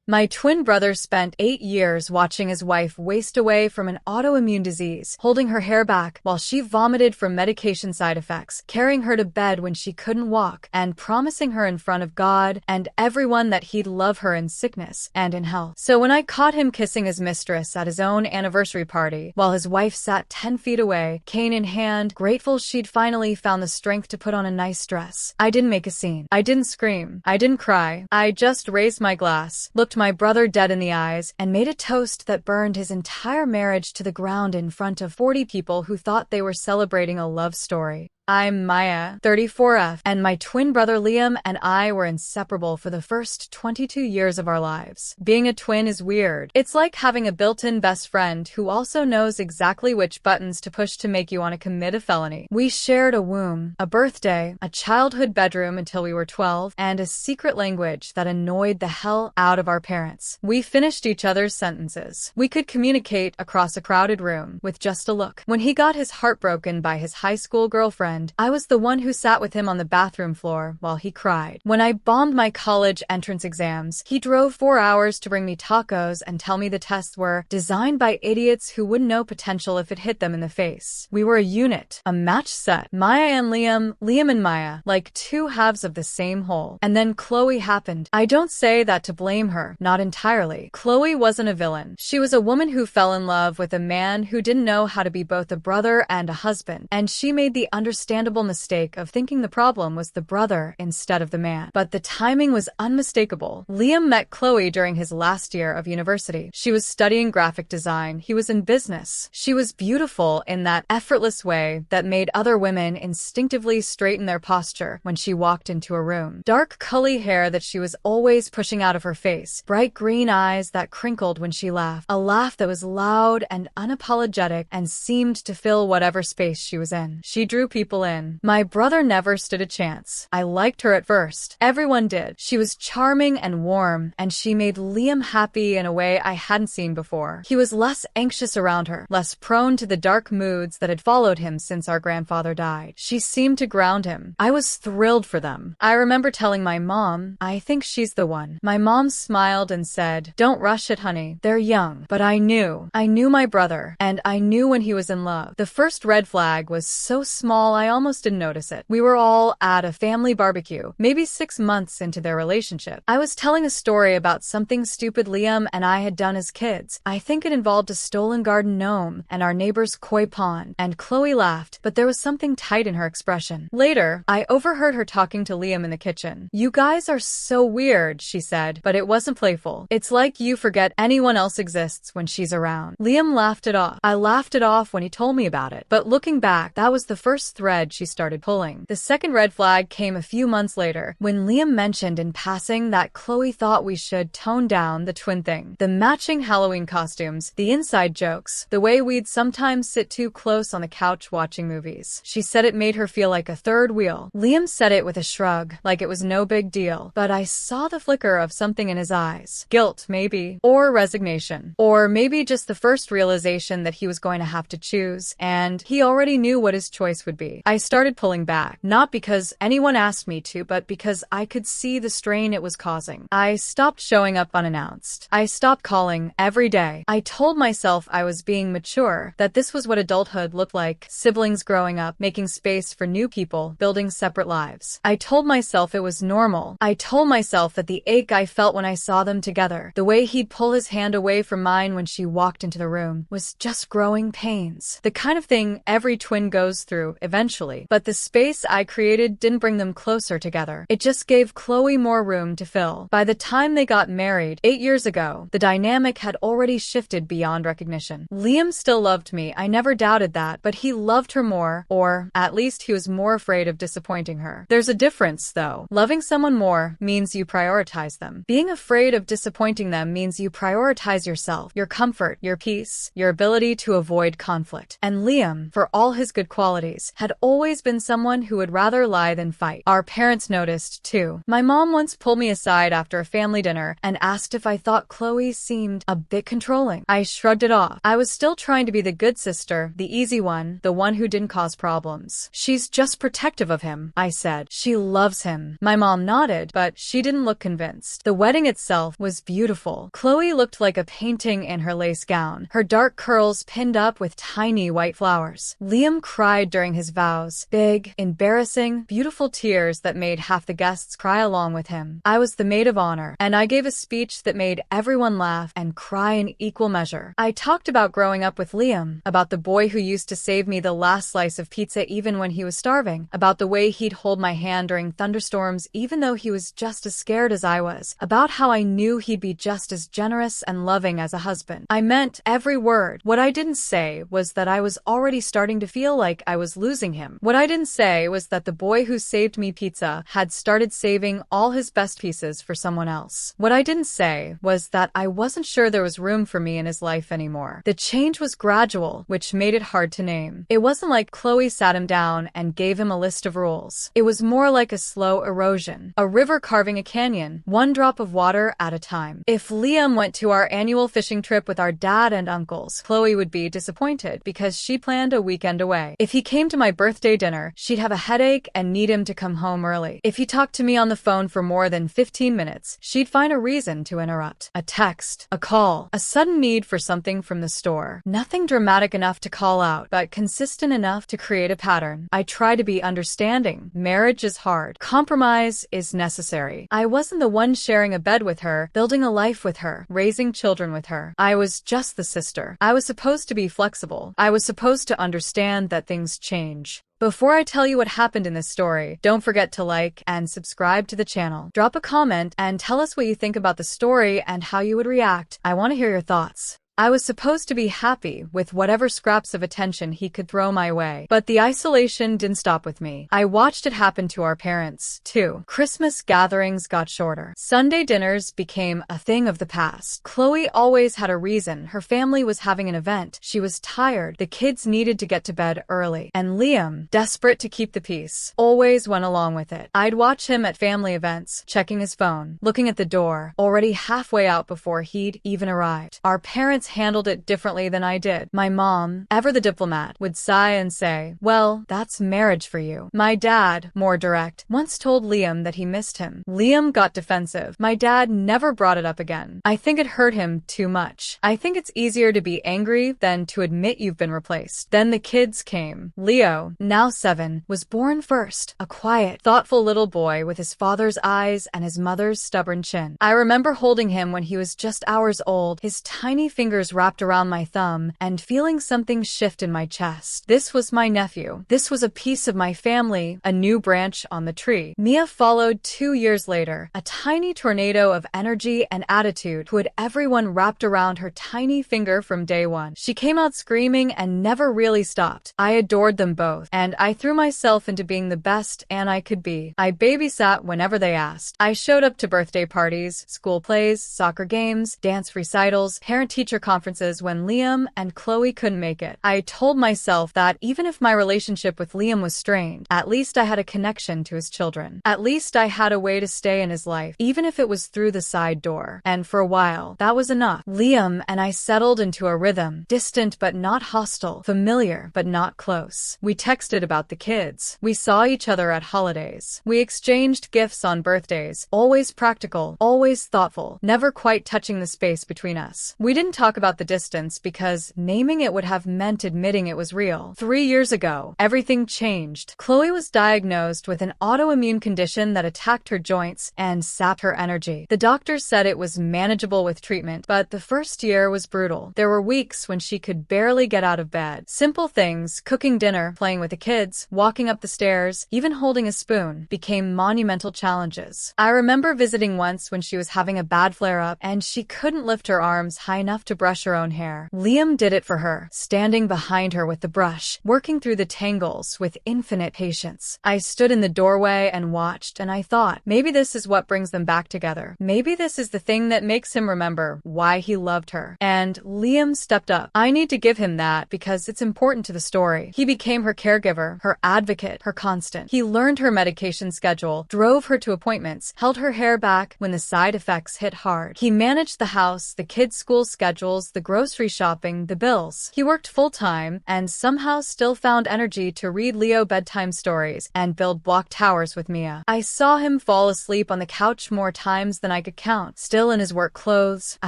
My twin brother spent 8 years watching his wife waste away from an autoimmune disease, holding her hair back while she vomited from medication side effects, carrying her to bed when she couldn't walk, and promising her in front of God and everyone that he'd love her in sickness and in health. So when I caught him kissing his mistress at his own anniversary party, while his wife sat 10 feet away, cane in hand, grateful she'd finally found the strength to put on a nice dress, I didn't make a scene. I didn't scream. I didn't cry. I just raised my glass, looked my brother dead in the eyes, and made a toast that burned his entire marriage to the ground in front of 40 people who thought they were celebrating a love story. I'm Maya, 34F, and my twin brother Liam and I were inseparable for the first 22 years of our lives. Being a twin is weird. It's like having a built-in best friend who also knows exactly which buttons to push to make you want to commit a felony. We shared a womb, a birthday, a childhood bedroom until we were 12, and a secret language that annoyed the hell out of our parents. We finished each other's sentences. We could communicate across a crowded room with just a look. When he got his heart broken by his high school girlfriend, I was the one who sat with him on the bathroom floor while he cried. When I bombed my college entrance exams, he drove 4 hours to bring me tacos and tell me the tests were designed by idiots who wouldn't know potential if it hit them in the face. We were a unit, a match set. Maya and Liam, Liam and Maya, like two halves of the same whole. And then Chloe happened. I don't say that to blame her, not entirely. Chloe wasn't a villain. She was a woman who fell in love with a man who didn't know how to be both a brother and a husband, and she made the understandable mistake of thinking the problem was the brother instead of the man. But the timing was unmistakable. Liam met Chloe during his last year of university. She was studying graphic design. He was in business. She was beautiful in that effortless way that made other women instinctively straighten their posture when she walked into a room. Dark curly hair that she was always pushing out of her face. Bright green eyes that crinkled when she laughed. A laugh that was loud and unapologetic and seemed to fill whatever space she was in. She drew people in. My brother never stood a chance. I liked her at first. Everyone did. She was charming and warm, and she made Liam happy in a way I hadn't seen before. He was less anxious around her, less prone to the dark moods that had followed him since our grandfather died. She seemed to ground him. I was thrilled for them. I remember telling my mom, I think she's the one. My mom smiled and said, don't rush it, honey. They're young. But I knew. I knew my brother, and I knew when he was in love. The first red flag was so small I almost didn't notice it. We were all at a family barbecue, maybe 6 months into their relationship. I was telling a story about something stupid Liam and I had done as kids. I think it involved a stolen garden gnome and our neighbor's koi pond, and Chloe laughed, but there was something tight in her expression. Later, I overheard her talking to Liam in the kitchen. You guys are so weird, she said, but it wasn't playful. It's like you forget anyone else exists when she's around. Liam laughed it off. I laughed it off when he told me about it. But looking back, that was the first thread she started pulling. The second red flag came a few months later, when Liam mentioned in passing that Chloe thought we should tone down the twin thing. The matching Halloween costumes, the inside jokes, the way we'd sometimes sit too close on the couch watching movies. She said it made her feel like a third wheel. Liam said it with a shrug, like it was no big deal, but I saw the flicker of something in his eyes. Guilt, maybe. Or resignation. Or maybe just the first realization that he was going to have to choose, and he already knew what his choice would be. I started pulling back, not because anyone asked me to, but because I could see the strain it was causing. I stopped showing up unannounced. I stopped calling every day. I told myself I was being mature, that this was what adulthood looked like, siblings growing up, making space for new people, building separate lives. I told myself it was normal. I told myself that the ache I felt when I saw them together, the way he'd pull his hand away from mine when she walked into the room, was just growing pains. The kind of thing every twin goes through eventually, but the space I created didn't bring them closer together. It just gave Chloe more room to fill. By the time they got married 8 years ago, the dynamic had already shifted beyond recognition. Liam still loved me, I never doubted that, but he loved her more, or at least he was more afraid of disappointing her. There's a difference, though. Loving someone more means you prioritize them. Being afraid of disappointing them means you prioritize yourself, your comfort, your peace, your ability to avoid conflict. And Liam, for all his good qualities, had always been someone who would rather lie than fight. Our parents noticed, too. My mom once pulled me aside after a family dinner and asked if I thought Chloe seemed a bit controlling. I shrugged it off. I was still trying to be the good sister, the easy one, the one who didn't cause problems. She's just protective of him, I said. She loves him. My mom nodded, but she didn't look convinced. The wedding itself was beautiful. Chloe looked like a painting in her lace gown, her dark curls pinned up with tiny white flowers. Liam cried during his vows, big, embarrassing, beautiful tears that made half the guests cry along with him. I was the maid of honor, and I gave a speech that made everyone laugh and cry in equal measure. I talked about growing up with Liam, about the boy who used to save me the last slice of pizza even when he was starving, about the way he'd hold my hand during thunderstorms even though he was just as scared as I was, about how I knew he'd be just as generous and loving as a husband. I meant every word. What I didn't say was that I was already starting to feel like I was losing him. What I didn't say was that the boy who saved me pizza had started saving all his best pieces for someone else. What I didn't say was that I wasn't sure there was room for me in his life anymore. The change was gradual, which made it hard to name. It wasn't like Chloe sat him down and gave him a list of rules. It was more like a slow erosion, a river carving a canyon, one drop of water at a time. If Liam went to our annual fishing trip with our dad and uncles, Chloe would be disappointed because she planned a weekend away. If he came to my birthday dinner, she'd have a headache and need him to come home early. If he talked to me on the phone for more than 15 minutes, she'd find a reason to interrupt. A text, a call, a sudden need for something from the store. Nothing dramatic enough to call out, but consistent enough to create a pattern. I try to be understanding. Marriage is hard. Compromise is necessary. I wasn't the one sharing a bed with her, building a life with her, raising children with her. I was just the sister. I was supposed to be flexible. I was supposed to understand that things change. Before I tell you what happened in this story, don't forget to like and subscribe to the channel. Drop a comment and tell us what you think about the story and how you would react. I want to hear your thoughts. I was supposed to be happy with whatever scraps of attention he could throw my way, but the isolation didn't stop with me. I watched it happen to our parents, too. Christmas gatherings got shorter. Sunday dinners became a thing of the past. Chloe always had a reason. Her family was having an event. She was tired. The kids needed to get to bed early. And Liam, desperate to keep the peace, always went along with it. I'd watch him at family events, checking his phone, looking at the door, already halfway out before he'd even arrived. Our parents handled it differently than I did. My mom, ever the diplomat, would sigh and say, "Well, that's marriage for you." My dad, more direct, once told Liam that he missed him. Liam got defensive. My dad never brought it up again. I think it hurt him too much. I think it's easier to be angry than to admit you've been replaced. Then the kids came. Leo, now 7, was born first, a quiet, thoughtful little boy with his father's eyes and his mother's stubborn chin. I remember holding him when he was just hours old, his tiny fingers wrapped around my thumb, and feeling something shift in my chest. This was my nephew. This was a piece of my family, a new branch on the tree. Mia followed 2 years later, a tiny tornado of energy and attitude who had everyone wrapped around her tiny finger from day one. She came out screaming and never really stopped. I adored them both, and I threw myself into being the best Anne I could be. I babysat whenever they asked. I showed up to birthday parties, school plays, soccer games, dance recitals, parent-teacher conferences when Liam and Chloe couldn't make it. I told myself that even if my relationship with Liam was strained, at least I had a connection to his children. At least I had a way to stay in his life, even if it was through the side door. And for a while, that was enough. Liam and I settled into a rhythm, distant but not hostile, familiar but not close. We texted about the kids. We saw each other at holidays. We exchanged gifts on birthdays, always practical, always thoughtful, never quite touching the space between us. We didn't talk about the distance because naming it would have meant admitting it was real. 3 years ago, everything changed. Chloe was diagnosed with an autoimmune condition that attacked her joints and sapped her energy. The doctors said it was manageable with treatment, but the first year was brutal. There were weeks when she could barely get out of bed. Simple things, cooking dinner, playing with the kids, walking up the stairs, even holding a spoon, became monumental challenges. I remember visiting once when she was having a bad flare-up and she couldn't lift her arms high enough to brush her own hair. Liam did it for her, standing behind her with the brush, working through the tangles with infinite patience. I stood in the doorway and watched, and I thought, maybe this is what brings them back together. Maybe this is the thing that makes him remember why he loved her. And Liam stepped up. I need to give him that because it's important to the story. He became her caregiver, her advocate, her constant. He learned her medication schedule, drove her to appointments, held her hair back when the side effects hit hard. He managed the house, the kids' school schedules, the grocery shopping, the bills. He worked full-time and somehow still found energy to read Leo bedtime stories and build block towers with Mia. I saw him fall asleep on the couch more times than I could count, still in his work clothes, a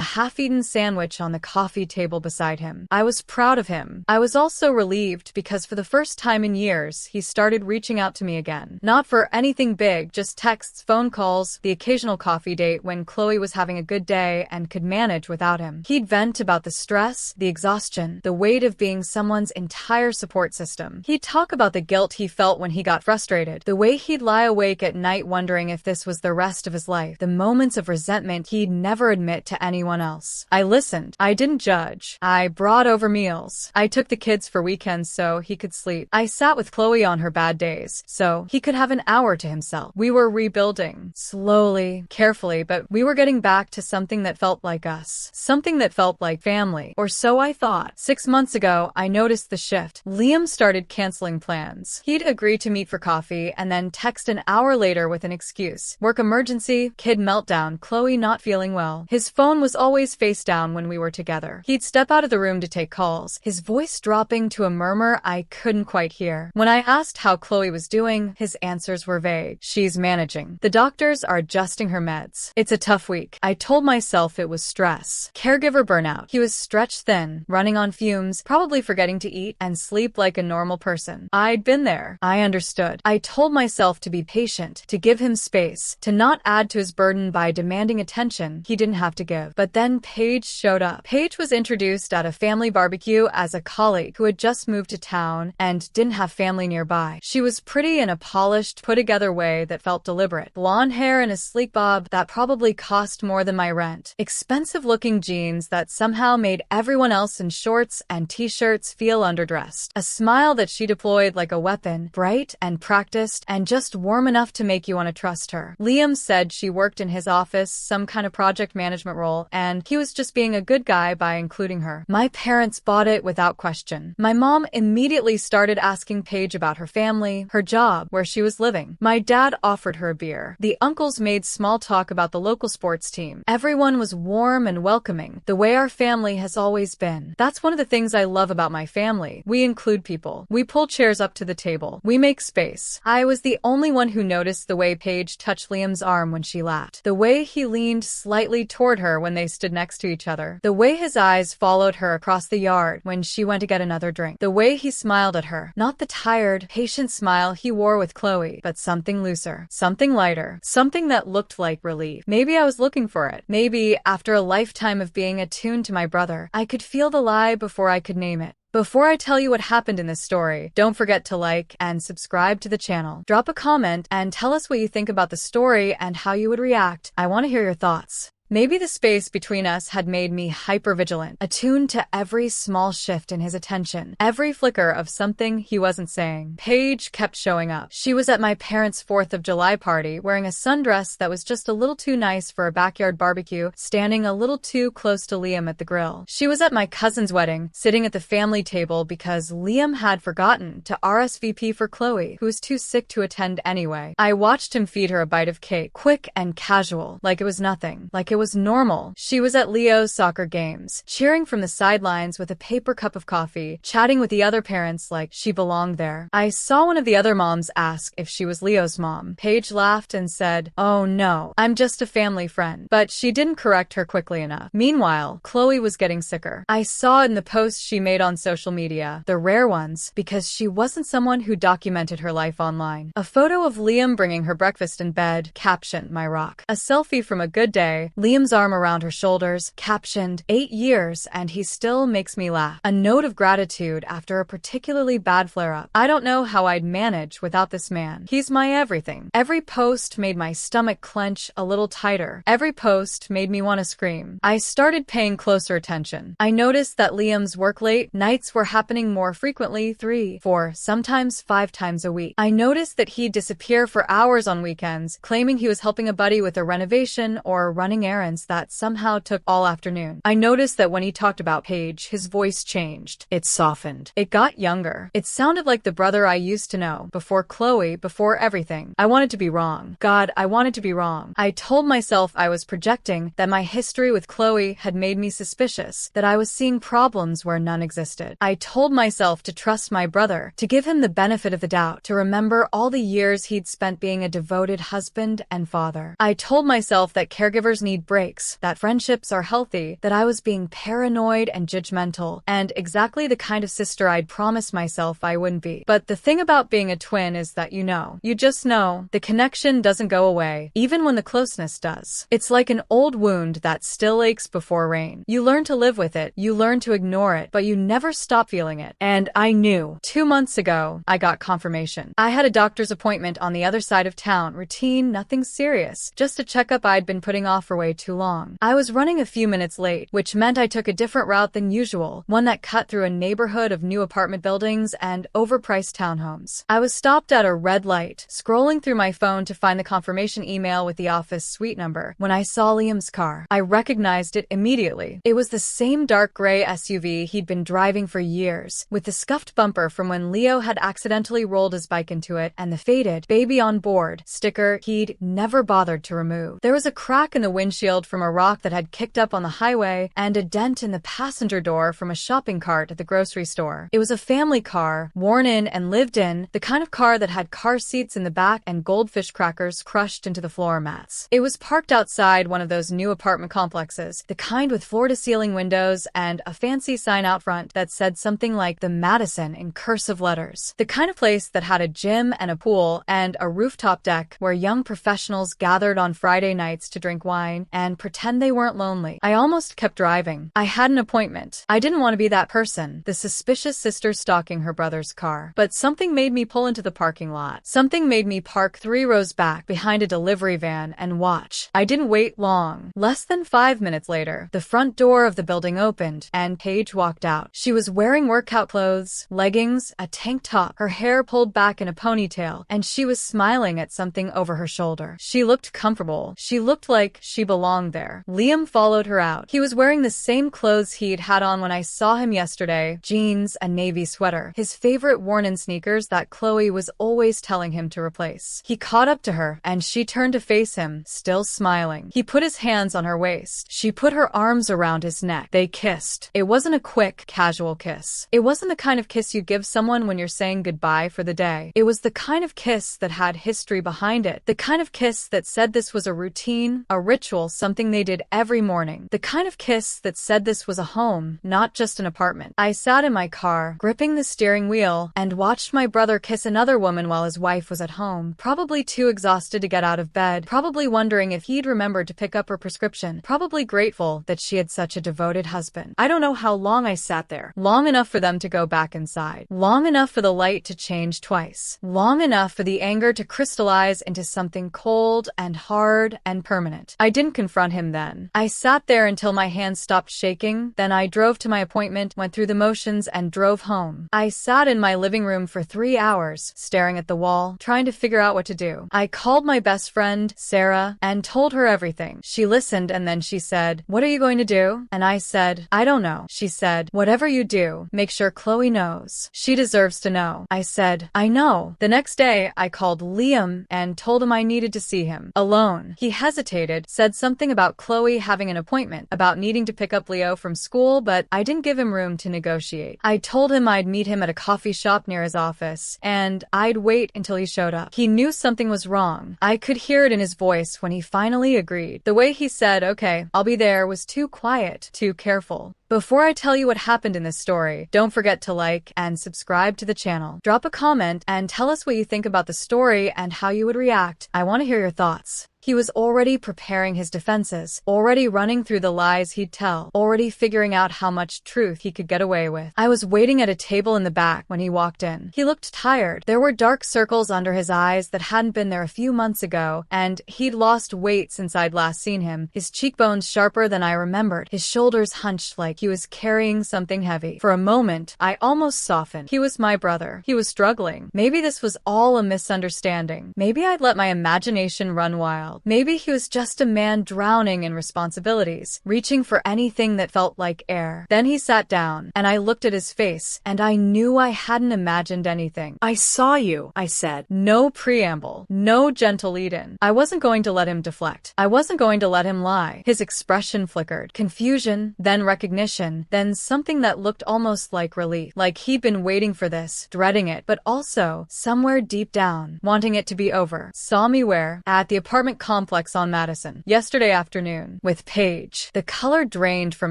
half-eaten sandwich on the coffee table beside him. I was proud of him. I was also relieved because for the first time in years, he started reaching out to me again. Not for anything big, just texts, phone calls, the occasional coffee date when Chloe was having a good day and could manage without him. He'd vent about the stress, the exhaustion, the weight of being someone's entire support system. He'd talk about the guilt he felt when he got frustrated, the way he'd lie awake at night wondering if this was the rest of his life, the moments of resentment he'd never admit to anyone else. I listened. I didn't judge. I brought over meals. I took the kids for weekends so he could sleep. I sat with Chloe on her bad days so he could have an hour to himself. We were rebuilding, slowly, carefully, but we were getting back to something that felt like us. Something that felt like family. Or so I thought. 6 months ago, I noticed the shift. Liam started canceling plans. He'd agree to meet for coffee and then text an hour later with an excuse. Work emergency, kid meltdown, Chloe not feeling well. His phone was always face down when we were together. He'd step out of the room to take calls, his voice dropping to a murmur I couldn't quite hear. When I asked how Chloe was doing, his answers were vague. She's managing. The doctors are adjusting her meds. It's a tough week. I told myself it was stress. Caregiver burnout. He was stretched thin, running on fumes, probably forgetting to eat and sleep like a normal person. I'd been there. I understood. I told myself to be patient, to give him space, to not add to his burden by demanding attention he didn't have to give. But then Paige showed up. Paige was introduced at a family barbecue as a colleague who had just moved to town and didn't have family nearby. She was pretty in a polished, put-together way that felt deliberate. Blonde hair and a sleek bob that probably cost more than my rent. Expensive-looking jeans that somehow made everyone else in shorts and t-shirts feel underdressed. A smile that she deployed like a weapon, bright and practiced and just warm enough to make you want to trust her. Liam said she worked in his office, some kind of project management role, and he was just being a good guy by including her. My parents bought it without question. My mom immediately started asking Paige about her family, her job, where she was living. My dad offered her a beer. The uncles made small talk about the local sports team. Everyone was warm and welcoming, the way our family has always been. That's one of the things I love about my family. We include people. We pull chairs up to the table. We make space. I was the only one who noticed the way Paige touched Liam's arm when she laughed. The way he leaned slightly toward her when they stood next to each other. The way his eyes followed her across the yard when she went to get another drink. The way he smiled at her. Not the tired, patient smile he wore with Chloe, but something looser. Something lighter. Something that looked like relief. Maybe I was looking for it. Maybe, after a lifetime of being attuned to my brother, I could feel the lie before I could name it. Before I tell you what happened in this story, don't forget to like and subscribe to the channel. Drop a comment and tell us what you think about the story and how you would react. I want to hear your thoughts. Maybe the space between us had made me hypervigilant, attuned to every small shift in his attention, every flicker of something he wasn't saying. Paige kept showing up. She was at my parents' 4th of July party, wearing a sundress that was just a little too nice for a backyard barbecue, standing a little too close to Liam at the grill. She was at my cousin's wedding, sitting at the family table because Liam had forgotten to RSVP for Chloe, who was too sick to attend anyway. I watched him feed her a bite of cake, quick and casual, like it was nothing, like it was normal. She was at Leo's soccer games, cheering from the sidelines with a paper cup of coffee, chatting with the other parents like she belonged there. I saw one of the other moms ask if she was Leo's mom. Paige laughed and said, "Oh no, I'm just a family friend." But she didn't correct her quickly enough. Meanwhile, Chloe was getting sicker. I saw it in the posts she made on social media, the rare ones, because she wasn't someone who documented her life online. A photo of Liam bringing her breakfast in bed, captioned "My rock." A selfie from a good day, Liam Liam's arm around her shoulders, captioned, 8 years and he still makes me laugh. A note of gratitude after a particularly bad flare-up. I don't know how I'd manage without this man. He's my everything. Every post made my stomach clench a little tighter. Every post made me want to scream. I started paying closer attention. I noticed that Liam's work late nights were happening more frequently 3, 4, sometimes 5 times a week. I noticed that he'd disappear for hours on weekends, claiming he was helping a buddy with a renovation or running errands that somehow took all afternoon. I noticed that when he talked about Paige, his voice changed. It softened. It got younger. It sounded like the brother I used to know, before Chloe, before everything. I wanted to be wrong. God, I wanted to be wrong. I told myself I was projecting, that my history with Chloe had made me suspicious, that I was seeing problems where none existed. I told myself to trust my brother, to give him the benefit of the doubt, to remember all the years he'd spent being a devoted husband and father. I told myself that caregivers need breaks, that friendships are healthy, that I was being paranoid and judgmental, and exactly the kind of sister I'd promised myself I wouldn't be. But the thing about being a twin is that you just know, the connection doesn't go away, even when the closeness does. It's like an old wound that still aches before rain. You learn to live with it, you learn to ignore it, but you never stop feeling it. And I knew. 2 months ago, I got confirmation. I had a doctor's appointment on the other side of town, routine, nothing serious, just a checkup I'd been putting off for way too long. I was running a few minutes late, which meant I took a different route than usual, one that cut through a neighborhood of new apartment buildings and overpriced townhomes. I was stopped at a red light, scrolling through my phone to find the confirmation email with the office suite number. When I saw Liam's car, I recognized it immediately. It was the same dark gray SUV he'd been driving for years, with the scuffed bumper from when Leo had accidentally rolled his bike into it and the faded "baby on board" sticker he'd never bothered to remove. There was a crack in the windshield from a rock that had kicked up on the highway and a dent in the passenger door from a shopping cart at the grocery store. It was a family car, worn in and lived in, the kind of car that had car seats in the back and goldfish crackers crushed into the floor mats. It was parked outside one of those new apartment complexes, the kind with floor-to-ceiling windows and a fancy sign out front that said something like the Madison in cursive letters. The kind of place that had a gym and a pool and a rooftop deck where young professionals gathered on Friday nights to drink wine and pretend they weren't lonely. I almost kept driving. I had an appointment. I didn't want to be that person, the suspicious sister stalking her brother's car. But something made me pull into the parking lot. Something made me park 3 rows back behind a delivery van and watch. I didn't wait long. Less than 5 minutes later, the front door of the building opened and Paige walked out. She was wearing workout clothes, leggings, a tank top, her hair pulled back in a ponytail, and she was smiling at something over her shoulder. She looked comfortable. She looked like she belonged there. Liam followed her out. He was wearing the same clothes he'd had on when I saw him yesterday, jeans, a navy sweater, his favorite worn-in sneakers that Chloe was always telling him to replace. He caught up to her, and she turned to face him, still smiling. He put his hands on her waist. She put her arms around his neck. They kissed. It wasn't a quick, casual kiss. It wasn't the kind of kiss you give someone when you're saying goodbye for the day. It was the kind of kiss that had history behind it. The kind of kiss that said this was a routine, a ritual, something they did every morning. The kind of kiss that said this was a home, not just an apartment. I sat in my car, gripping the steering wheel, and watched my brother kiss another woman while his wife was at home, probably too exhausted to get out of bed, probably wondering if he'd remembered to pick up her prescription, probably grateful that she had such a devoted husband. I don't know how long I sat there. Long enough for them to go back inside. Long enough for the light to change twice. Long enough for the anger to crystallize into something cold and hard and permanent. I didn't confront him then. I sat there until my hands stopped shaking, then I drove to my appointment, went through the motions, and drove home. I sat in my living room for 3 hours, staring at the wall, trying to figure out what to do. I called my best friend, Sarah, and told her everything. She listened and then she said, "What are you going to do?" And I said, "I don't know." She said, "Whatever you do, make sure Chloe knows. She deserves to know." I said, "I know." The next day, I called Liam and told him I needed to see him. Alone. He hesitated, said something about Chloe having an appointment, about needing to pick up Leo from school, but I didn't give him room to negotiate. I told him I'd meet him at a coffee shop near his office, and I'd wait until he showed up. He knew something was wrong. I could hear it in his voice when he finally agreed. The way he said, "Okay, I'll be there," was too quiet, too careful. Before I tell you what happened in this story, don't forget to like and subscribe to the channel. Drop a comment and tell us what you think about the story and how you would react. I want to hear your thoughts. He was already preparing his defenses, already running through the lies he'd tell, already figuring out how much truth he could get away with. I was waiting at a table in the back when he walked in. He looked tired. There were dark circles under his eyes that hadn't been there a few months ago, and he'd lost weight since I'd last seen him, his cheekbones sharper than I remembered, his shoulders hunched like he was carrying something heavy. For a moment, I almost softened. He was my brother. He was struggling. Maybe this was all a misunderstanding. Maybe I'd let my imagination run wild. Maybe he was just a man drowning in responsibilities, reaching for anything that felt like air. Then he sat down, and I looked at his face, and I knew I hadn't imagined anything. "I saw you," I said. No preamble, no gentle lead-in. I wasn't going to let him deflect. I wasn't going to let him lie. His expression flickered. Confusion, then recognition, then something that looked almost like relief. Like he'd been waiting for this, dreading it, but also, somewhere deep down, wanting it to be over. Saw me where? At the apartment complex on Madison. Yesterday afternoon. With Paige. The color drained from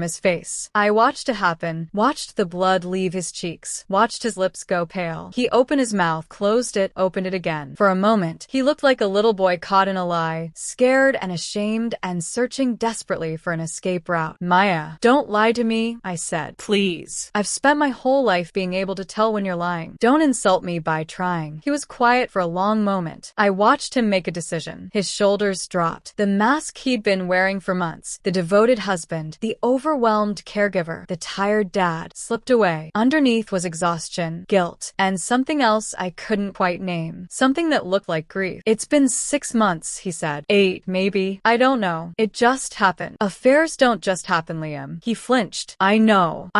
his face. I watched it happen. Watched the blood leave his cheeks. Watched his lips go pale. He opened his mouth, closed it, opened it again. For a moment, he looked like a little boy caught in a lie, scared and ashamed and searching desperately for an escape route. "Maya, don't lie to me," I said. "Please. I've spent my whole life being able to tell when you're lying. Don't insult me by trying." He was quiet for a long moment. I watched him make a decision. His shoulders dropped. The mask he'd been wearing for months, the devoted husband, the overwhelmed caregiver, the tired dad, slipped away. Underneath was exhaustion, guilt, and something else I couldn't quite name. Something that looked like grief. "It's been 6 months," he said. 8, maybe. I don't know. It just happened. Affairs don't just happen, Liam. He flinched. I know.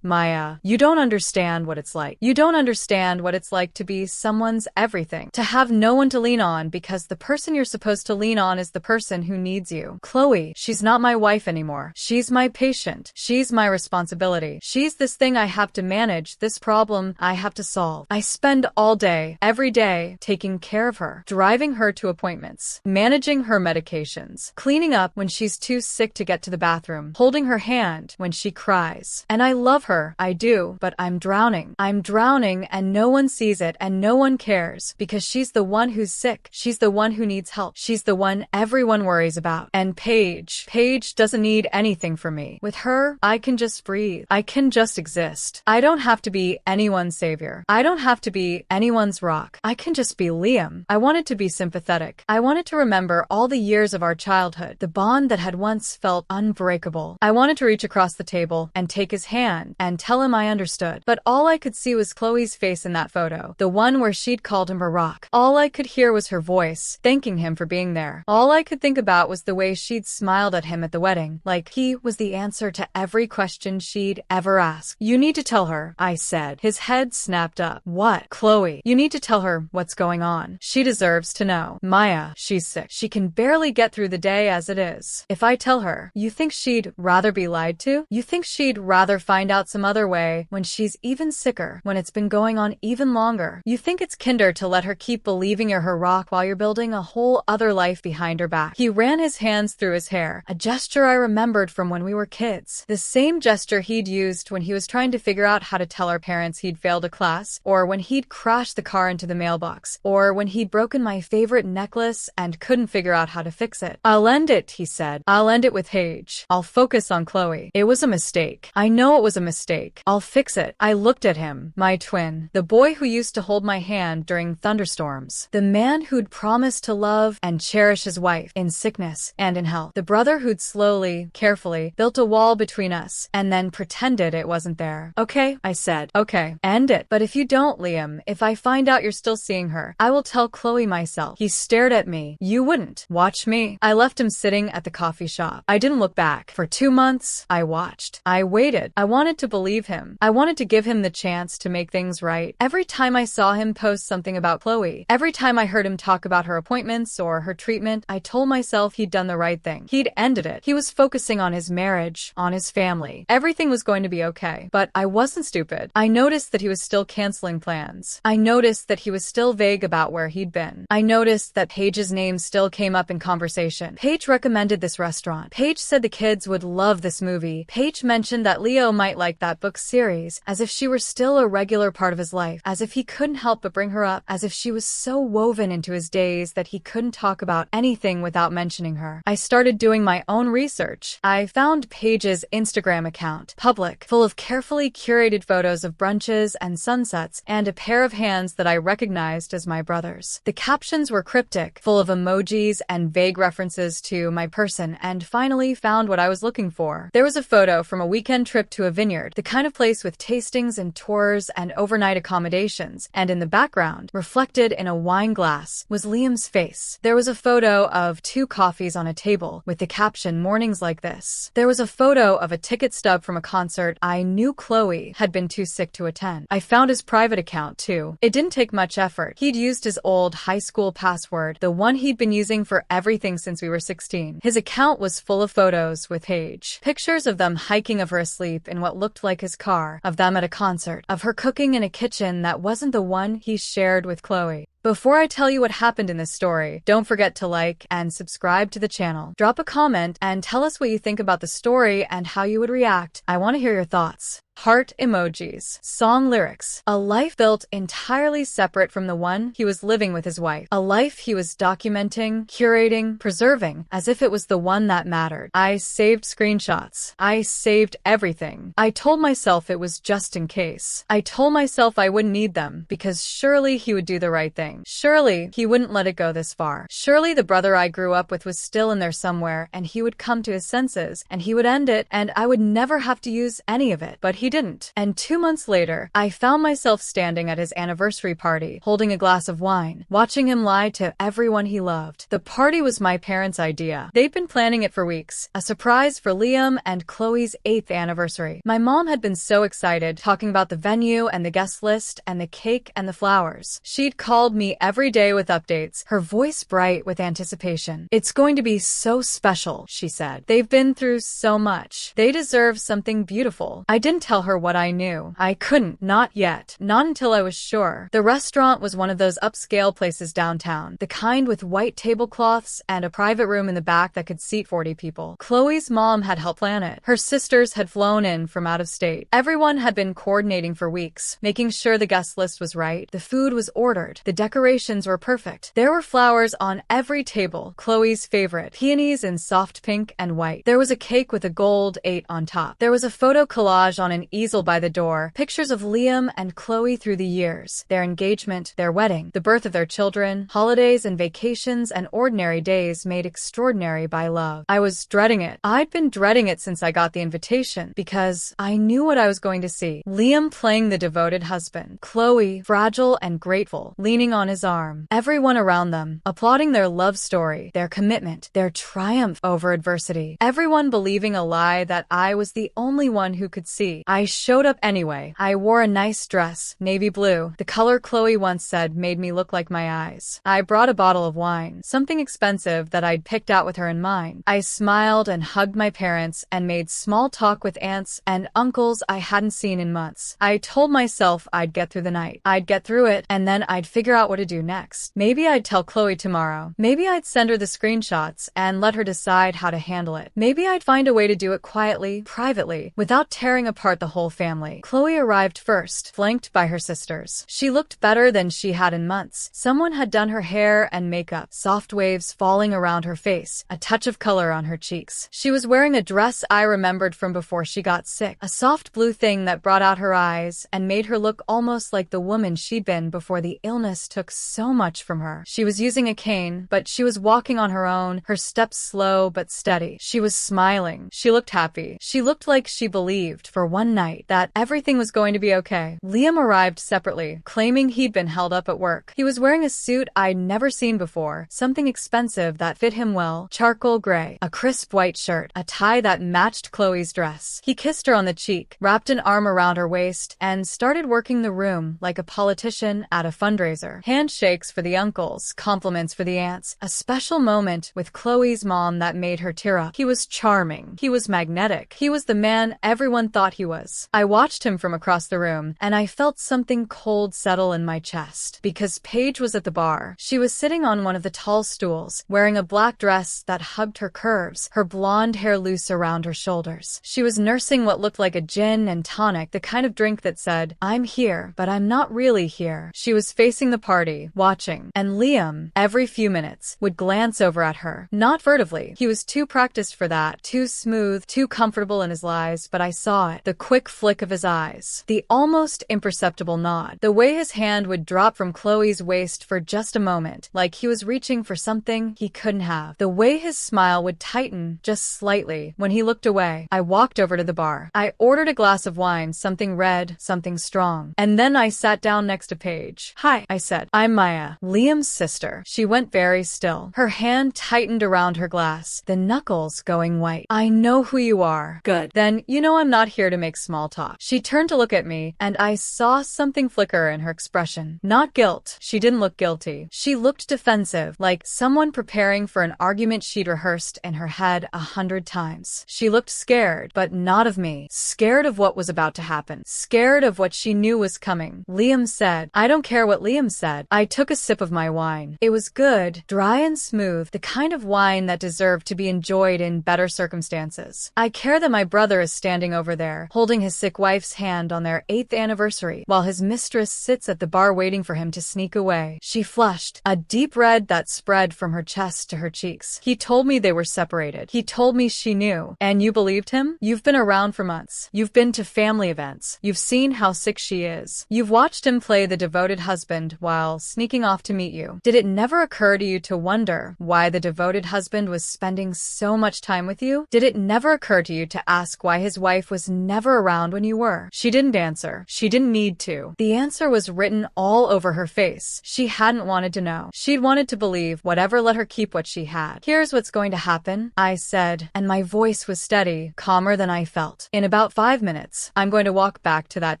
Maya, you don't understand what it's like. You don't understand what it's like to be someone's everything. To have no one to lean on because the person you're supposed to lean on is the person who needs you. Chloe, she's not my wife anymore. She's my patient. She's my responsibility. She's this thing I have to manage, this problem I have to solve. I spend all day, every day, taking care of her, driving her to appointments, managing her medications, cleaning up when she's too sick to get to the bathroom, holding her hand when she cries. And I love her, I do, but I'm drowning. I'm drowning and no one sees it and no one cares because she's the one who's sick. She's the one who needs help. She's the one everyone worries about. And Paige doesn't need anything from me. With her, I can just breathe. I can just exist. I don't have to be anyone's savior. I don't have to be anyone's rock. I can just be Liam. I wanted to be sympathetic. I wanted to remember all the years of our childhood, the bond that had once felt unbreakable. I wanted to reach across the table and take his hand and tell him I understood. But all I could see was Chloe's face in that photo, the one where she'd called him her rock. All I could hear was her voice, thanking him for being there. All I could think about was the way she'd smiled at him at the wedding, like he was the answer to every question she'd ever asked. "You need to tell her," I said. His head snapped up. "What?" "Chloe, you need to tell her what's going on. She deserves to know. Maya, she's sick. She can barely get through the day as it is. If I tell her, you think she'd rather be lied to? You think she'd rather find out some other way when she's even sicker, when it's been going on even longer? You think it's kinder to let her keep believing you're her rock while you're building a whole other life behind her back?" He ran his hands through his hair, a gesture I remembered from when we were kids. The same gesture he'd used when he was trying to figure out how to tell our parents he'd failed a class, or when he'd crashed the car into the mailbox, or when he'd broken my favorite necklace and couldn't figure out how to fix it. "I'll end it," he said. "I'll end it with Paige. I'll focus on Chloe. It was a mistake. I know it was a mistake. I'll fix it." I looked at him, my twin, the boy who used to hold my hand during thunderstorms, the man who'd promised to love and cherish his wife in sickness and in health, the brother who'd slowly, carefully built a wall between us and then pretended it wasn't there. "Okay," I said. "Okay, end it. But if you don't, Liam, if I find out you're still seeing her, I will tell Chloe myself." He stared at me. "You wouldn't. Watch me." I left him sitting at the coffee shop. I didn't look back. For 2 months, I watched. I waited. I wanted to believe him. I wanted to give him the chance to make things right. Every time I saw him post something about Chloe, every time I heard him talk about her appointments or her treatment, I told myself he'd done the right thing. He'd ended it. He was focusing on his marriage, on his family. Everything was going to be okay. But I wasn't stupid. I noticed that he was still canceling plans. I noticed that he was still vague about where he'd been. I noticed that Paige's name still came up in conversation. Paige recommended this restaurant. Paige said the kids would love love this movie. Paige mentioned that Leo might like that book series, as if she were still a regular part of his life, as if he couldn't help but bring her up, as if she was so woven into his days that he couldn't talk about anything without mentioning her. I started doing my own research. I found Paige's Instagram account, public, full of carefully curated photos of brunches and sunsets, and a pair of hands that I recognized as my brother's. The captions were cryptic, full of emojis and vague references to my person, and finally found what I was looking for. There was a photo from a weekend trip to a vineyard, the kind of place with tastings and tours and overnight accommodations, and in the background, reflected in a wine glass, was Liam's face. There was a photo of 2 coffees on a table, with the caption, "Mornings like this." There was a photo of a ticket stub from a concert I knew Chloe had been too sick to attend. I found his private account, too. It didn't take much effort. He'd used his old high school password, the one he'd been using for everything since we were 16. His account was full of photos with Paige. Pictures of them hiking, of her asleep in what looked like his car, of them at a concert, of her cooking in a kitchen that wasn't the one he shared with Chloe. Before I tell you what happened in this story, don't forget to like and subscribe to the channel. Drop a comment and tell us what you think about the story and how you would react. I want to hear your thoughts. Heart emojis. Song lyrics. A life built entirely separate from the one he was living with his wife. A life he was documenting, curating, preserving, as if it was the one that mattered. I saved screenshots. I saved everything. I told myself it was just in case. I told myself I wouldn't need them, because surely he would do the right thing. Surely he wouldn't let it go this far. Surely the brother I grew up with was still in there somewhere, and he would come to his senses, and he would end it, and I would never have to use any of it. But he didn't. And 2 months later, I found myself standing at his anniversary party, holding a glass of wine, watching him lie to everyone he loved. The party was my parents' idea. They'd been planning it for weeks, a surprise for Liam and Chloe's 8th anniversary. My mom had been so excited, talking about the venue and the guest list and the cake and the flowers. She'd called me every day with updates, her voice bright with anticipation. "It's going to be so special," she said. "They've been through so much. They deserve something beautiful." I didn't tell her what I knew. I couldn't, not yet. Not until I was sure. The restaurant was one of those upscale places downtown, the kind with white tablecloths and a private room in the back that could seat 40 people. Chloe's mom had helped plan it. Her sisters had flown in from out of state. Everyone had been coordinating for weeks, making sure the guest list was right. The food was ordered. The decorations were perfect. There were flowers on every table, Chloe's favorite, peonies in soft pink and white. There was a cake with a gold 8 on top. There was a photo collage on an easel by the door, pictures of Liam and Chloe through the years, their engagement, their wedding, the birth of their children, holidays and vacations and ordinary days made extraordinary by love. I was dreading it. I'd been dreading it since I got the invitation, because I knew what I was going to see. Liam playing the devoted husband, Chloe, fragile and grateful, leaning on his arm, everyone around them, applauding their love story, their commitment, their triumph over adversity, everyone believing a lie that I was the only one who could see. I showed up anyway. I wore a nice dress, navy blue, the color Chloe once said made me look like my eyes. I brought a bottle of wine, something expensive that I'd picked out with her in mind. I smiled and hugged my parents and made small talk with aunts and uncles I hadn't seen in months. I told myself I'd get through the night. I'd get through it, and then I'd figure out what to do next. Maybe I'd tell Chloe tomorrow. Maybe I'd send her the screenshots and let her decide how to handle it. Maybe I'd find a way to do it quietly, privately, without tearing apart the whole family. Chloe arrived first, flanked by her sisters. She looked better than she had in months. Someone had done her hair and makeup, soft waves falling around her face, a touch of color on her cheeks. She was wearing a dress I remembered from before she got sick, a soft blue thing that brought out her eyes and made her look almost like the woman she'd been before the illness took so much from her. She was using a cane, but she was walking on her own, her steps slow but steady. She was smiling. She looked happy. She looked like she believed, for one night, that everything was going to be okay. Liam arrived separately, claiming he'd been held up at work. He was wearing a suit I'd never seen before, something expensive that fit him well, charcoal gray, a crisp white shirt, a tie that matched Chloe's dress. He kissed her on the cheek, wrapped an arm around her waist, and started working the room like a politician at a fundraiser. Handshakes for the uncles, compliments for the aunts, a special moment with Chloe's mom that made her tear up. He was charming. He was magnetic. He was the man everyone thought he was. I watched him from across the room, and I felt something cold settle in my chest. Because Paige was at the bar. She was sitting on one of the tall stools, wearing a black dress that hugged her curves, her blonde hair loose around her shoulders. She was nursing what looked like a gin and tonic, the kind of drink that said, "I'm here, but I'm not really here." She was facing the party, watching, and Liam, every few minutes, would glance over at her. Not furtively. He was too practiced for that, too smooth, too comfortable in his lies, but I saw it. The quick flick of his eyes. The almost imperceptible nod. The way his hand would drop from Chloe's waist for just a moment, like he was reaching for something he couldn't have. The way his smile would tighten, just slightly, when he looked away. I walked over to the bar. I ordered a glass of wine, something red, something strong. And then I sat down next to Paige. "Hi," I said. "I'm Maya, Liam's sister." She went very still. Her hand tightened around her glass, the knuckles going white. "I know who you are." "Good. Then you know I'm not here to make small talk." She turned to look at me, and I saw something flicker in her expression. Not guilt. She didn't look guilty. She looked defensive, like someone preparing for an argument she'd rehearsed in her head 100 times. She looked scared, but not of me. Scared of what was about to happen. Scared of what she knew was coming. Liam said. I don't care what Liam said. I took a sip of my wine. It was good, dry and smooth, the kind of wine that deserved to be enjoyed in better circumstances. I care that my brother is standing over there, holding his sick wife's hand on their 8th anniversary, while his mistress sits at the bar waiting for him to sneak away. She flushed, a deep red that spread from her chest to her cheeks. He told me they were separated. He told me she knew. And you believed him? You've been around for months. You've been to family events. You've seen how sick she is. You've watched him play the devoted husband while sneaking off to meet you. Did it never occur to you to wonder why the devoted husband was spending so much time with you? Did it never occur to you to ask why his wife was never around when you were? She didn't answer. She didn't need to. The answer was written all over her face. She hadn't wanted to know. She'd wanted to believe whatever let her keep what she had. Here's what's going to happen, I said, and my voice was steady, calmer than I felt. In about 5 minutes, I'm going to walk back to that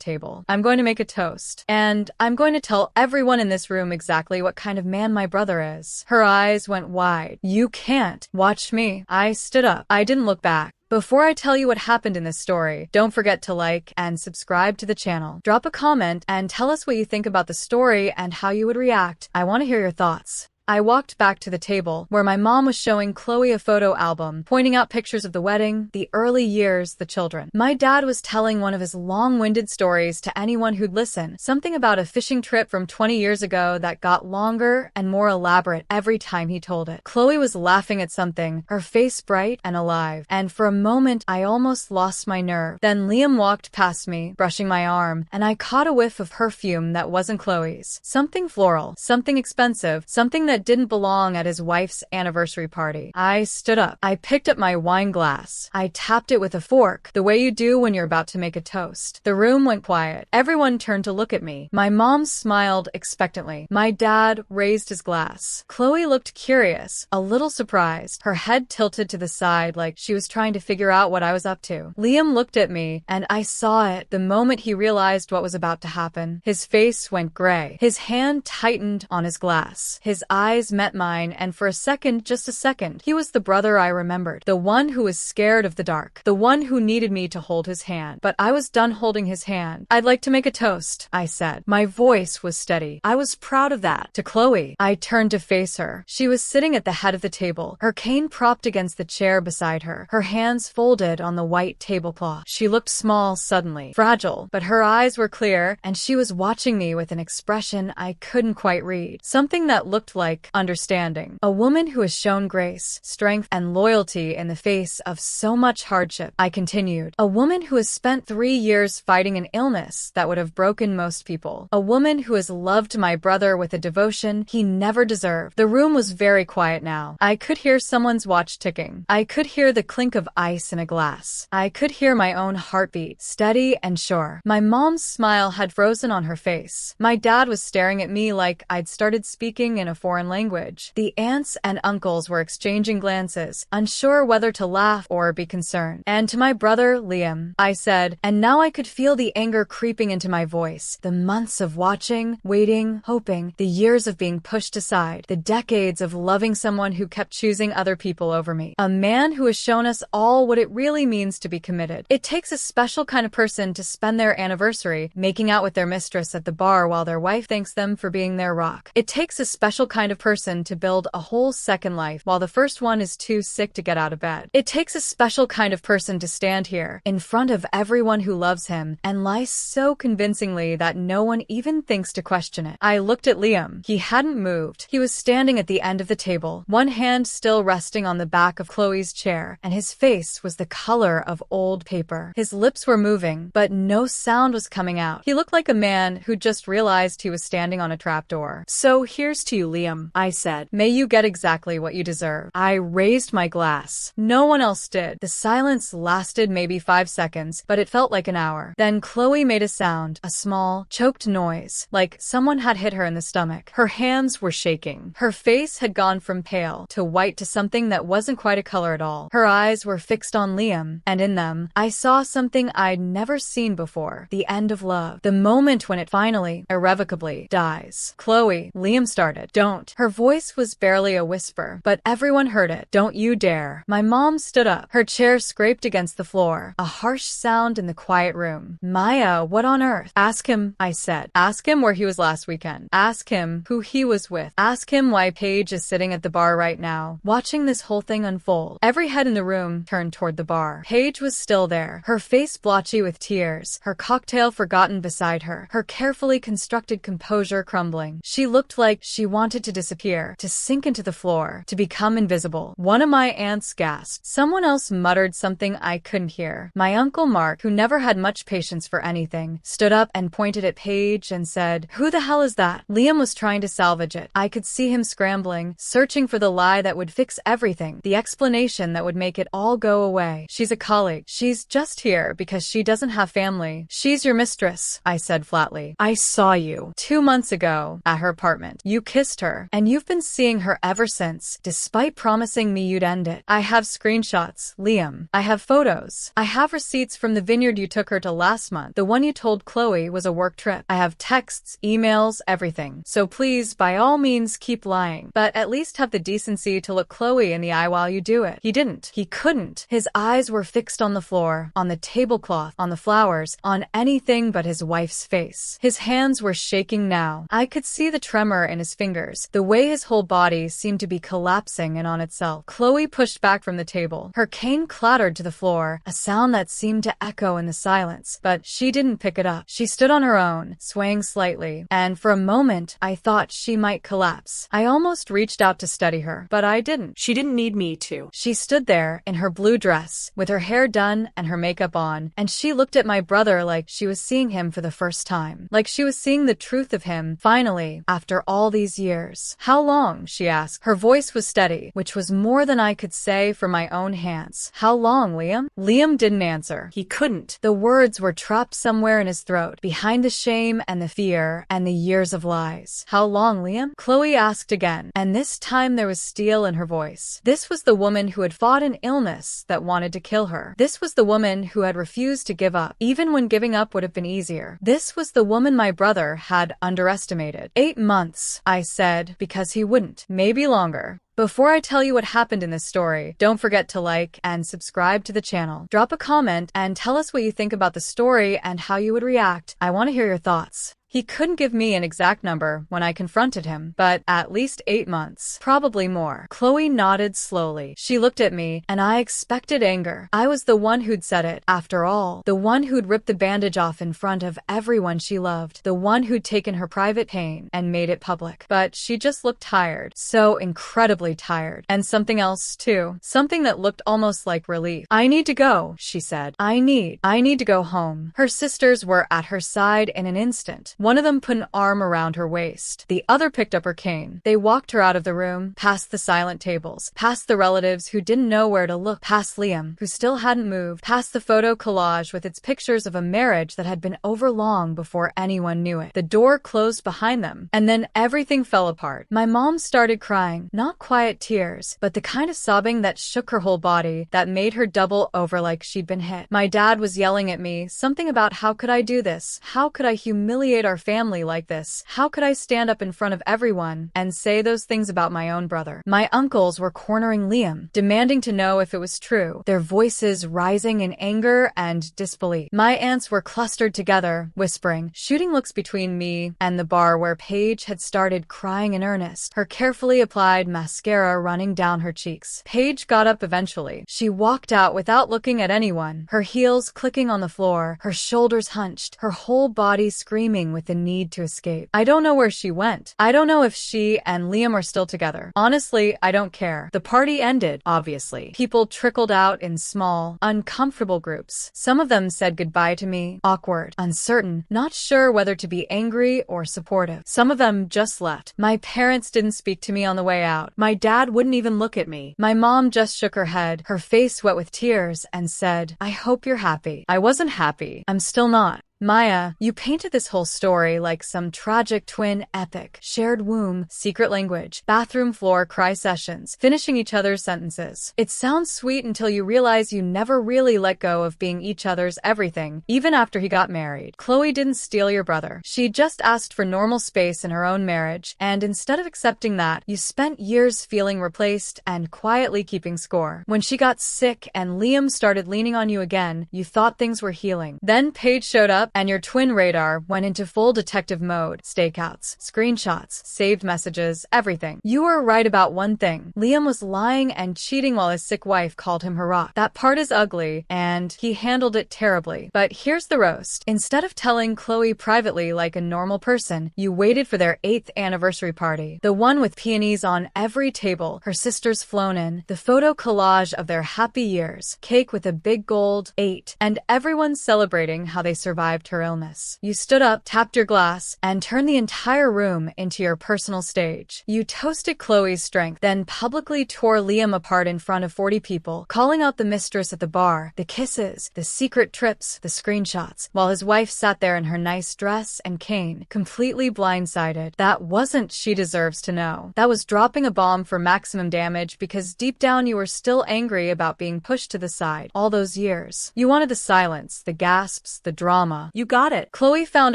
table. I'm going to make a toast. And I'm going to tell everyone in this room exactly what kind of man my brother is. Her eyes went wide. You can't. Watch me. I stood up. I didn't look back. Before I tell you what happened in this story, don't forget to like and subscribe to the channel. Drop a comment and tell us what you think about the story and how you would react. I want to hear your thoughts. I walked back to the table, where my mom was showing Chloe a photo album, pointing out pictures of the wedding, the early years, the children. My dad was telling one of his long-winded stories to anyone who'd listen, something about a fishing trip from 20 years ago that got longer and more elaborate every time he told it. Chloe was laughing at something, her face bright and alive, and for a moment I almost lost my nerve. Then Liam walked past me, brushing my arm, and I caught a whiff of perfume that wasn't Chloe's. Something floral, something expensive, something that didn't belong at his wife's anniversary party. I stood up. I picked up my wine glass. I tapped it with a fork, the way you do when you're about to make a toast. The room went quiet. Everyone turned to look at me. My mom smiled expectantly. My dad raised his glass. Chloe looked curious, a little surprised, her head tilted to the side like she was trying to figure out what I was up to. Liam looked at me, and I saw it the moment he realized what was about to happen. His face went gray. His hand tightened on his glass. His eyes met mine, and for a second, just a second, he was the brother I remembered. The one who was scared of the dark. The one who needed me to hold his hand. But I was done holding his hand. "I'd like to make a toast," I said. My voice was steady. I was proud of that. To Chloe. I turned to face her. She was sitting at the head of the table, her cane propped against the chair beside her, her hands folded on the white tablecloth. She looked small suddenly, fragile, but her eyes were clear, and she was watching me with an expression I couldn't quite read. Something that looked like understanding. A woman who has shown grace, strength, and loyalty in the face of so much hardship, I continued. A woman who has spent 3 years fighting an illness that would have broken most people. A woman who has loved my brother with a devotion he never deserved. The room was very quiet now. I could hear someone's watch ticking. I could hear the clink of ice in a glass. I could hear my own heartbeat, steady and sure. My mom's smile had frozen on her face. My dad was staring at me like I'd started speaking in a foreign foreign language. The aunts and uncles were exchanging glances, unsure whether to laugh or be concerned. And to my brother, Liam, I said, and now I could feel the anger creeping into my voice. The months of watching, waiting, hoping, the years of being pushed aside, the decades of loving someone who kept choosing other people over me. A man who has shown us all what it really means to be committed. It takes a special kind of person to spend their anniversary making out with their mistress at the bar while their wife thanks them for being their rock. It takes a special kind of person to build a whole second life while the first one is too sick to get out of bed. It takes a special kind of person to stand here in front of everyone who loves him and lie so convincingly that no one even thinks to question it. I looked at Liam. He hadn't moved. He was standing at the end of the table, one hand still resting on the back of Chloe's chair, and his face was the color of old paper. His lips were moving, but no sound was coming out. He looked like a man who just realized he was standing on a trapdoor. "So here's to you, Liam," I said. "May you get exactly what you deserve." I raised my glass. No one else did. The silence lasted maybe 5 seconds, but it felt like an hour. Then Chloe made a sound, a small, choked noise, like someone had hit her in the stomach. Her hands were shaking. Her face had gone from pale to white to something that wasn't quite a color at all. Her eyes were fixed on Liam, and in them, I saw something I'd never seen before. The end of love. The moment when it finally, irrevocably, dies. "Chloe," Liam started. "Don't." Her voice was barely a whisper, but everyone heard it. "Don't you dare." My mom stood up. Her chair scraped against the floor, a harsh sound in the quiet room. "Maya, what on earth?" "Ask him," I said. "Ask him where he was last weekend. Ask him who he was with. Ask him why Paige is sitting at the bar right now, watching this whole thing unfold." Every head in the room turned toward the bar. Paige was still there, her face blotchy with tears, her cocktail forgotten beside her, her carefully constructed composure crumbling. She looked like she wanted to disappear, to sink into the floor, to become invisible. One of my aunts gasped. Someone else muttered something I couldn't hear. My Uncle Mark, who never had much patience for anything, stood up and pointed at Paige and said, "Who the hell is that?" Liam was trying to salvage it. I could see him scrambling, searching for the lie that would fix everything, the explanation that would make it all go away. "She's a colleague. She's just here because she doesn't have family. She's your mistress," I said flatly. "I saw you 2 months ago at her apartment. You kissed her, and you've been seeing her ever since, despite promising me you'd end it. I have screenshots, Liam. I have photos. I have receipts from the vineyard you took her to last month, the one you told Chloe was a work trip. I have texts, emails, everything. So please, by all means, keep lying. But at least have the decency to look Chloe in the eye while you do it." He didn't. He couldn't. His eyes were fixed on the floor, on the tablecloth, on the flowers, on anything but his wife's face. His hands were shaking now. I could see the tremor in his fingers, the way his whole body seemed to be collapsing in on itself. Chloe pushed back from the table. Her cane clattered to the floor, a sound that seemed to echo in the silence, but she didn't pick it up. She stood on her own, swaying slightly, and for a moment, I thought she might collapse. I almost reached out to steady her, but I didn't. She didn't need me to. She stood there in her blue dress, with her hair done and her makeup on, and she looked at my brother like she was seeing him for the first time, like she was seeing the truth of him, finally, after all these years. "How long?" she asked. Her voice was steady, which was more than I could say for my own hands. "How long, Liam?" Liam didn't answer. He couldn't. The words were trapped somewhere in his throat, behind the shame and the fear and the years of lies. "How long, Liam?" Chloe asked again, and this time there was steel in her voice. This was the woman who had fought an illness that wanted to kill her. This was the woman who had refused to give up, even when giving up would have been easier. This was the woman my brother had underestimated. 8 months, I said, because he wouldn't. Maybe longer. Before I tell you what happened in this story, don't forget to like and subscribe to the channel. Drop a comment and tell us what you think about the story and how you would react. I want to hear your thoughts. He couldn't give me an exact number when I confronted him, but at least 8 months, probably more. Chloe nodded slowly. She looked at me, and I expected anger. I was the one who'd said it, after all. The one who'd ripped the bandage off in front of everyone she loved. The one who'd taken her private pain and made it public. But she just looked tired. So incredibly tired. And something else, too. Something that looked almost like relief. "I need to go," she said. I need to go home." Her sisters were at her side in an instant. One of them put an arm around her waist. The other picked up her cane. They walked her out of the room, past the silent tables, past the relatives who didn't know where to look, past Liam, who still hadn't moved, past the photo collage with its pictures of a marriage that had been over long before anyone knew it. The door closed behind them, and then everything fell apart. My mom started crying, not quiet tears, but the kind of sobbing that shook her whole body, that made her double over like she'd been hit. My dad was yelling at me, something about how could I do this? How could I humiliate our family like this? How could I stand up in front of everyone and say those things about my own brother? My uncles were cornering Liam, demanding to know if it was true, their voices rising in anger and disbelief. My aunts were clustered together, whispering, shooting looks between me and the bar where Paige had started crying in earnest, her carefully applied mascara running down her cheeks. Paige got up eventually. She walked out without looking at anyone, her heels clicking on the floor, her shoulders hunched, her whole body screaming with the need to escape. I don't know where she went. I don't know if she and Liam are still together. Honestly, I don't care. The party ended, obviously. People trickled out in small, uncomfortable groups. Some of them said goodbye to me, awkward, uncertain, not sure whether to be angry or supportive. Some of them just left. My parents didn't speak to me on the way out. My dad wouldn't even look at me. My mom just shook her head, her face wet with tears, and said, I hope you're happy. I wasn't happy. I'm still not. Maya, you painted this whole story like some tragic twin epic. Shared womb, secret language, bathroom floor cry sessions, finishing each other's sentences. It sounds sweet until you realize you never really let go of being each other's everything, even after he got married. Chloe didn't steal your brother. She just asked for normal space in her own marriage, and instead of accepting that, you spent years feeling replaced and quietly keeping score. When she got sick and Liam started leaning on you again, you thought things were healing. Then Paige showed up, and your twin radar went into full detective mode. Stakeouts, screenshots, saved messages, everything. You were right about one thing. Liam was lying and cheating while his sick wife called him her rock. That part is ugly, and he handled it terribly. But here's the roast. Instead of telling Chloe privately like a normal person, you waited for their 8th anniversary party. The one with peonies on every table, her sisters flown in, the photo collage of their happy years, cake with a big gold 8, and everyone celebrating how they survived her illness. You stood up, tapped your glass, and turned the entire room into your personal stage. You toasted Chloe's strength, then publicly tore Liam apart in front of 40 people, calling out the mistress at the bar, the kisses, the secret trips, the screenshots, while his wife sat there in her nice dress and cane, completely blindsided. That wasn't she deserves to know. That was dropping a bomb for maximum damage because deep down you were still angry about being pushed to the side all those years. You wanted the silence, the gasps, the drama. You got it. Chloe found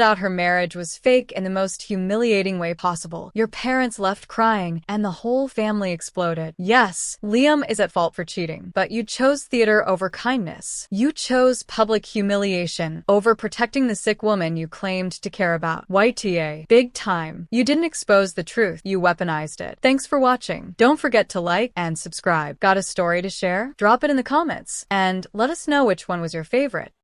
out her marriage was fake in the most humiliating way possible. Your parents left crying, and the whole family exploded. Yes, Liam is at fault for cheating, but you chose theater over kindness. You chose public humiliation over protecting the sick woman you claimed to care about. YTA. Big time. You didn't expose the truth, you weaponized it. Thanks for watching. Don't forget to like and subscribe. Got a story to share? Drop it in the comments, and let us know which one was your favorite.